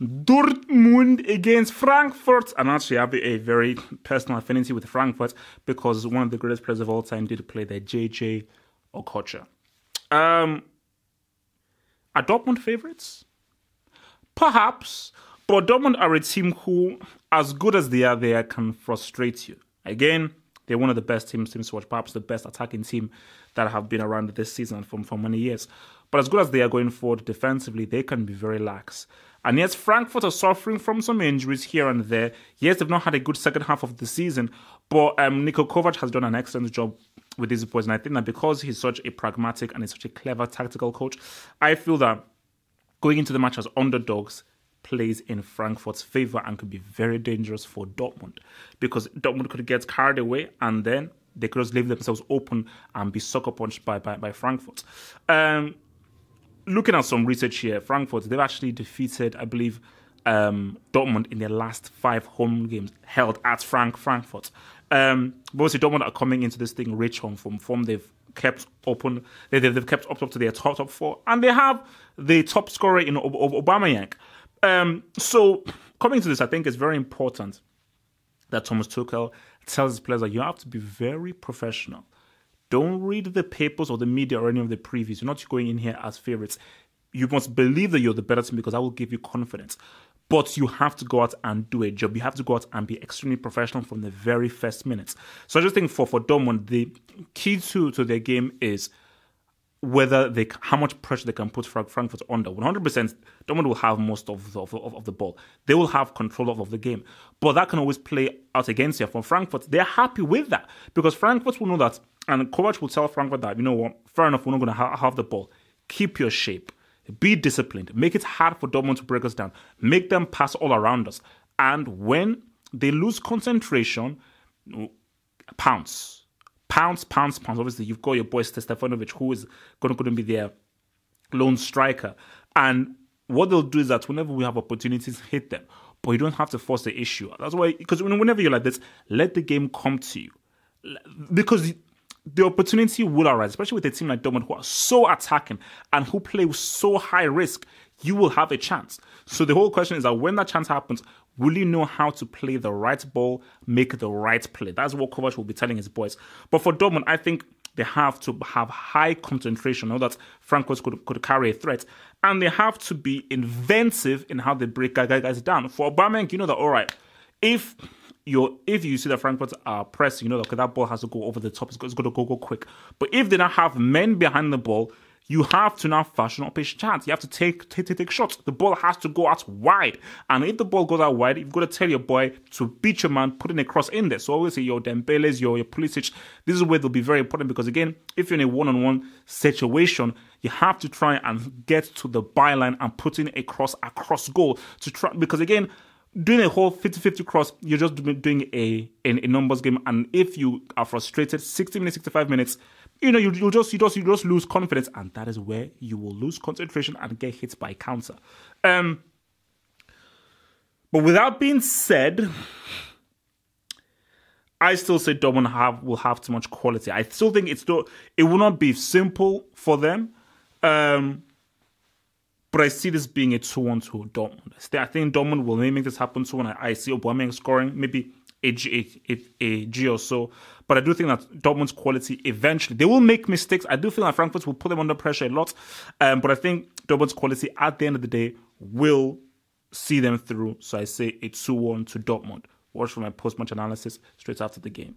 Dortmund against Frankfurt. And actually, I have a very personal affinity with Frankfurt because one of the greatest players of all time did play there, JJ Okocha. Are Dortmund favourites? Perhaps. But Dortmund are a team who, as good as they are, can frustrate you. Again, they're one of the best teams to watch, perhaps the best attacking team that have been around this season for many years. But as good as they are going forward defensively, they can be very lax. And yes, Frankfurt are suffering from some injuries here and there. Yes, they've not had a good second half of the season, but Niko Kovac has done an excellent job with these boys. And I think that because he's such a pragmatic and he's such a clever tactical coach, I feel that going into the match as underdogs plays in Frankfurt's favour and could be very dangerous for Dortmund, because Dortmund could get carried away and then they could just leave themselves open and be sucker punched by Frankfurt. Looking at some research here, Frankfurt, they've actually defeated, I believe, Dortmund in their last 5 home games held at Frankfurt. But obviously, Dortmund are coming into this thing rich on form. They've kept open. They've kept up to their top 4, and they have the top scorer in Aubameyang. So coming to this, I think it's very important that Thomas Tuchel tells his players that you have to be very professional. Don't read the papers or the media or any of the previews. You're not going in here as favourites. You must believe that you're the better team because that will give you confidence. But you have to go out and do a job. You have to go out and be extremely professional from the very first minutes. So I just think for Dortmund, the key to their game is how much pressure they can put Frankfurt under. 100%, Dortmund will have most of the ball. They will have control of the game. But that can always play out against you. For Frankfurt, they're happy with that because Frankfurt will know that, and Kovac will tell Frankfurt that, you know what, fair enough, we're not going to have the ball. Keep your shape. Be disciplined. Make it hard for Dortmund to break us down. Make them pass all around us. And when they lose concentration, pounce. Pounce. Obviously, you've got your boy Stefanovic, who is going to be their lone striker. And what they'll do is that whenever we have opportunities, hit them. But you don't have to force the issue. That's why, because whenever you're like this, let the game come to you. Because the opportunity will arise, especially with a team like Dortmund who are so attacking and who play with so high risk. You will have a chance. So the whole question is that when that chance happens, will you know how to play the right ball, make the right play? That's what Kovac will be telling his boys. But for Dortmund, I think they have to have high concentration, know that Frankfurt could carry a threat. And they have to be inventive in how they break guys down. For Aubameyang, you know that, all right, if you see that Frankfurt are pressing, you know that, okay, that ball has to go over the top. It's going to go quick. But if they don't have men behind the ball, you have to now fashion up a chance. You have to take shots. The ball has to go out wide. And if the ball goes out wide, you've got to tell your boy to beat your man, putting a cross in there. So obviously your Dembeles, your Pulisic, this is where they'll be very important because, again, if you're in a one-on-one situation, you have to try and get to the byline and put in a cross across goal to try, because, again, doing a whole 50-50 cross, you're just doing a numbers game. And if you are frustrated, 60 minutes, 65 minutes, you just lose confidence. And that is where you will lose concentration and get hit by counter. But with that being said, I still say Dortmund will have too much quality. I still think it will not be simple for them. But I see this being a 2-1 to Dortmund. I think Dortmund will make this happen soon. I see Aubameyang scoring maybe a G or so. But I do think that Dortmund's quality eventually, they will make mistakes. I do feel like Frankfurt will put them under pressure a lot. But I think Dortmund's quality at the end of the day will see them through. So I say a 2-1 to Dortmund. Watch for my post-match analysis straight after the game.